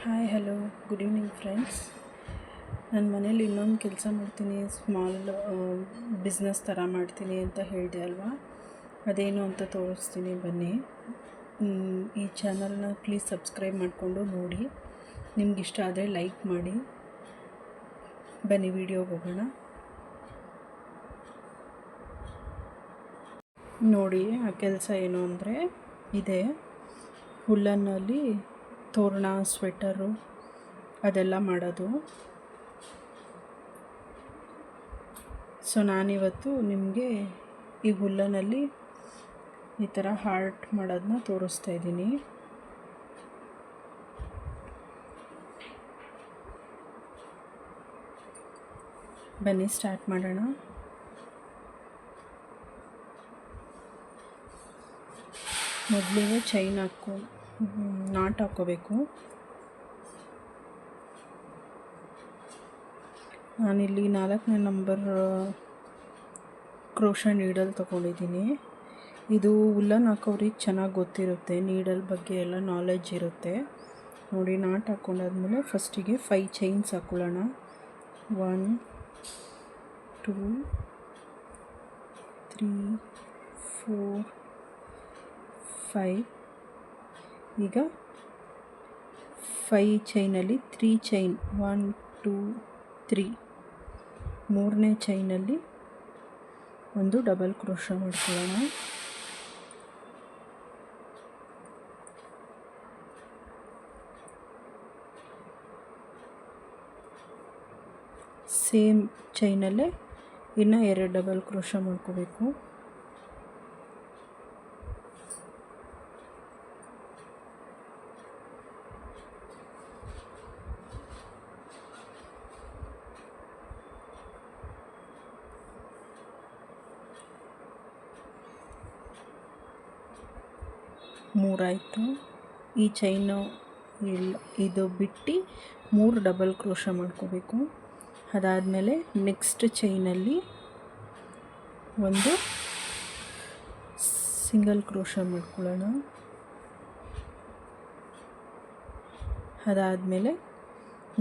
Hi hello good evening friends. ನಾನು ಮನೇಲಿ ಇನ್ನೊಂದು ಕೆಲಸ ಮಾಡ್ತೀನಿ, ಸ್ಮಾಲ್ ಬಿಸ್ನೆಸ್ ಥರ ಮಾಡ್ತೀನಿ ಅಂತ ಹೇಳಿದೆ ಅಲ್ವಾ, ಅದೇನು ಅಂತ ತೋರಿಸ್ತೀನಿ ಬನ್ನಿ. ಈ ಚಾನಲ್ನ ಪ್ಲೀಸ್ ಸಬ್ಸ್ಕ್ರೈಬ್ ಮಾಡಿಕೊಂಡು ನೋಡಿ, ನಿಮ್ಗೆ ಇಷ್ಟ ಆದರೆ ಲೈಕ್ ಮಾಡಿ. ಬನ್ನಿ ವಿಡಿಯೋಗೆ ಹೋಗೋಣ. ನೋಡಿ, ಆ ಕೆಲಸ ಏನು ಅಂದರೆ ಇದೆ, ಹುಲ್ಲನ್ನಲ್ಲಿ ತೋರಣ, ಸ್ವೆಟರು ಅದೆಲ್ಲ ಮಾಡೋದು. ಸೊ ನಾನಿವತ್ತು ನಿಮಗೆ ಈ ಹುಲ್ಲನಲ್ಲಿ ಈ ಥರ ಹಾರ್ಟ್ ಮಾಡೋದನ್ನ ತೋರಿಸ್ತಾ ಇದ್ದೀನಿ. ಬನ್ನಿ ಸ್ಟಾರ್ಟ್ ಮಾಡೋಣ. ಮೊದಲಿಗೆ ಚೈನ್ ನಾಟ್ ಹಾಕ್ಕೋಬೇಕು. ನಾನಿಲ್ಲಿ 4ನೇ ನಂಬರ್ ಕ್ರೋಶ ನೀಡಲ್ ತೊಗೊಂಡಿದ್ದೀನಿ. ಇದು ಉಲ್ಲನ್ ಹಾಕೋರಿಗೆ ಚೆನ್ನಾಗಿ ಗೊತ್ತಿರುತ್ತೆ, ನೀಡಲ್ ಬಗ್ಗೆ ಎಲ್ಲ ನಾಲೆಡ್ಜ್ ಇರುತ್ತೆ. ನೋಡಿ, ನಾಟ್ ಹಾಕ್ಕೊಂಡಾದ್ಮೇಲೆ ಫಸ್ಟಿಗೆ 5 ಚೈನ್ಸ್ ಹಾಕ್ಕೊಳ್ಳೋಣ. 1 2 3 4 5. ಈಗ 5 ಚೈನಲ್ಲಿ 3 ಚೈನ್, 1 2 3, ಮೂರನೇ ಚೈನಲ್ಲಿ ಒಂದು ಡಬಲ್ ಕ್ರೋಶ ಮಾಡ್ಕೊಳ್ಳೋಣ. ಸೇಮ್ ಚೈನಲ್ಲೇ ಇನ್ನು 2 ಡಬಲ್ ಕ್ರೋಶ ಮಾಡ್ಕೋಬೇಕು. ಮೂರಾಯಿತು. ಈ ಚೈನು ಇದು ಬಿಟ್ಟು 3 ಡಬಲ್ ಕ್ರೋಶ ಮಾಡ್ಕೋಬೇಕು. ಅದಾದಮೇಲೆ ನೆಕ್ಸ್ಟ್ ಚೈನಲ್ಲಿ ಒಂದು ಸಿಂಗಲ್ ಕ್ರೋಶ ಮಾಡ್ಕೊಳ್ಳೋಣ. ಅದಾದಮೇಲೆ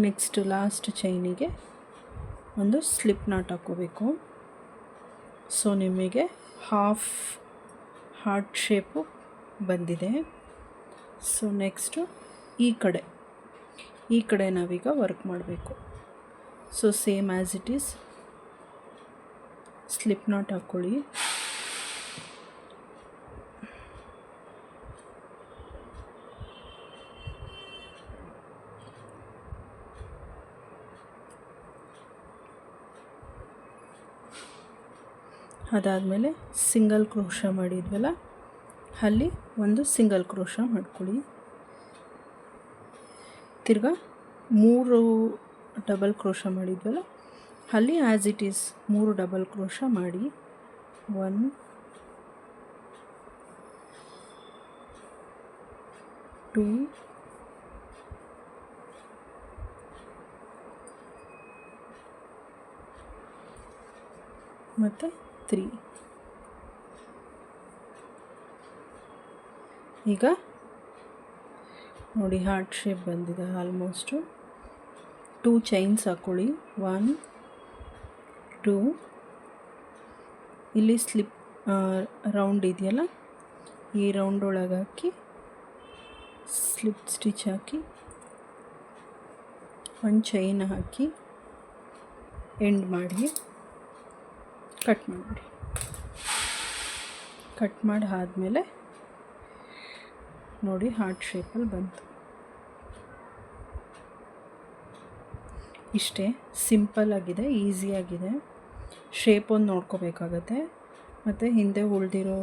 ನೆಕ್ಸ್ಟ್ ಲಾಸ್ಟ್ ಚೈನಿಗೆ ಒಂದು ಸ್ಲಿಪ್ ನಾಟ್ ಹಾಕ್ಕೋಬೇಕು. ಸೊ ನಿಮಗೆ ಹಾಫ್ ಹಾರ್ಟ್ ಶೇಪು ಬಂದಿದೆ. ಸೊ ನೆಕ್ಸ್ಟು ಈ ಕಡೆ ನಾವೀಗ ವರ್ಕ್ ಮಾಡಬೇಕು. So same as it is slip not ಹಾಕ್ಕೊಳ್ಳಿ. ಅದಾದಮೇಲೆ ಸಿಂಗಲ್ ಕ್ರೋಶ ಮಾಡಿದ್ವಲ್ಲ, ಅಲ್ಲಿ ಒಂದು ಸಿಂಗಲ್ ಕ್ರೋಶ ಮಾಡ್ಕೊಳ್ಳಿ. ತಿರ್ಗಾ 3 ಡಬಲ್ ಕ್ರೋಶ ಮಾಡಿದ್ವಲ್ಲ, ಅಲ್ಲಿ as it is 3 double crochet ಮಾಡಿ 1 2 ಮತ್ತು 3. ಈಗ ನೋಡಿ, ಹಾರ್ಟ್ ಶೇಪ್ ಬಂದಿದೆ ಆಲ್ಮೋಸ್ಟು. 2 ಚೈನ್ಸ್ ಹಾಕ್ಕೊಳ್ಳಿ. 1 2. ಇಲ್ಲಿ ಸ್ಲಿಪ್ ರೌಂಡ್ ಇದೆಯಲ್ಲ, ಈ ರೌಂಡ್ ಒಳಗೆ ಹಾಕಿ ಸ್ಲಿಪ್ ಸ್ಟಿಚ್ ಹಾಕಿ 1 ಚೈನ್ ಹಾಕಿ ಎಂಡ್ ಮಾಡಿ ಕಟ್ ಮಾಡಿಬಿಡಿ. ಕಟ್ ಮಾಡಿ ಆದಮೇಲೆ ನೋಡಿ, ಹಾರ್ಟ್ ಶೇಪಲ್ಲಿ ಬಂತು. ಇಷ್ಟೇ, ಸಿಂಪಲ್ ಆಗಿದೆ, ಈಸಿಯಾಗಿದೆ. ಶೇಪ್ ಒಂದು ನೋಡ್ಕೋಬೇಕಾಗತ್ತೆ. ಮತ್ತು ಹಿಂದೆ ಉಳಿದಿರೋ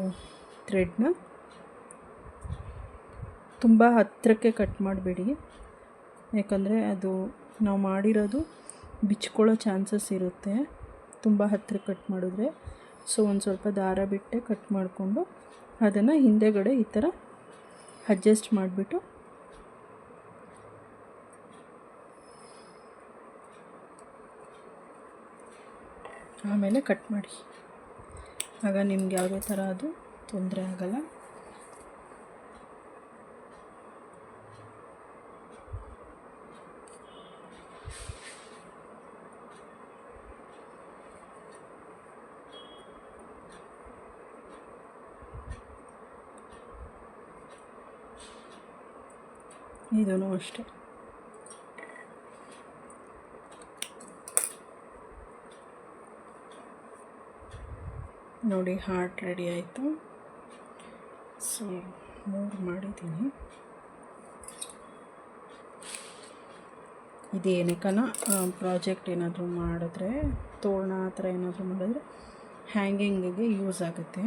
ಥ್ರೆಡ್ನ ತುಂಬ ಹತ್ತಿರಕ್ಕೆ ಕಟ್ ಮಾಡಿಬಿಡಿ, ಯಾಕಂದರೆ ಅದು ನಾವು ಮಾಡಿರೋದು ಬಿಚ್ಕೊಳ್ಳೋ ಚಾನ್ಸಸ್ ಇರುತ್ತೆ ತುಂಬ ಹತ್ತಿರ ಕಟ್ ಮಾಡಿದ್ರೆ. ಸೊ ಒಂದು ಸ್ವಲ್ಪ ದಾರ ಬಿಟ್ಟೆ ಕಟ್ ಮಾಡಿಕೊಂಡು ಅದನ್ನು ಹಿಂದೆಗಡೆ ಈ ಥರ ಅಡ್ಜಸ್ಟ್ ಮಾಡಿಬಿಟ್ಟು ಆಮೇಲೆ ಕಟ್ ಮಾಡಿ. ಆಗ ನಿಮ್ಗೆ ಯಾವುದೇ ಥರ ಅದು ತೊಂದರೆ ಆಗಲ್ಲ. ಇದೂ ಅಷ್ಟೆ. ನೋಡಿ ಹಾರ್ಟ್ ರೆಡಿ ಆಯಿತು. ಸೊ 3 ಮಾಡಿದ್ದೀನಿ. ಇದೇನಕ್ಕನ ಪ್ರಾಜೆಕ್ಟ್ ಏನಾದರೂ ಮಾಡಿದ್ರೆ, ತೋರಣ ಆ ಥರ ಏನಾದರೂ ಮಾಡಿದ್ರೆ ಹ್ಯಾಂಗಿಂಗಿಗೆ ಯೂಸ್ ಆಗುತ್ತೆ.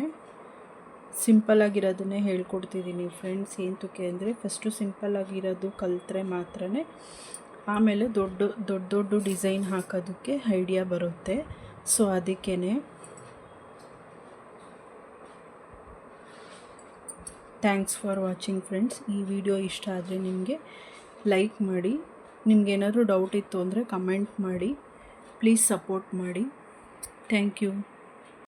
ಸಿಂಪಲ್ಲಾಗಿರೋದನ್ನೇ ಹೇಳ್ಕೊಡ್ತಿದ್ದೀನಿ ಫ್ರೆಂಡ್ಸ್. ಏಂತಕ್ಕೆ ಅಂದರೆ ಫಸ್ಟು ಸಿಂಪಲ್ಲಾಗಿರೋದು ಕಲಿತ್ರೆ ಮಾತ್ರ ಆಮೇಲೆ ದೊಡ್ಡ ಡಿಸೈನ್ ಹಾಕೋದಕ್ಕೆ ಐಡಿಯಾ ಬರುತ್ತೆ. ಸೊ ಅದಕ್ಕೇ ಥ್ಯಾಂಕ್ಸ್ ಫಾರ್ ವಾಚಿಂಗ್ ಫ್ರೆಂಡ್ಸ್. ಈ ವಿಡಿಯೋ ಇಷ್ಟ ಆದರೆ ನಿಮಗೆ ಲೈಕ್ ಮಾಡಿ. ನಿಮಗೇನಾದರೂ ಡೌಟ್ ಇತ್ತು ಅಂದರೆ ಕಮೆಂಟ್ ಮಾಡಿ. ಪ್ಲೀಸ್ ಸಪೋರ್ಟ್ ಮಾಡಿ. Thank you.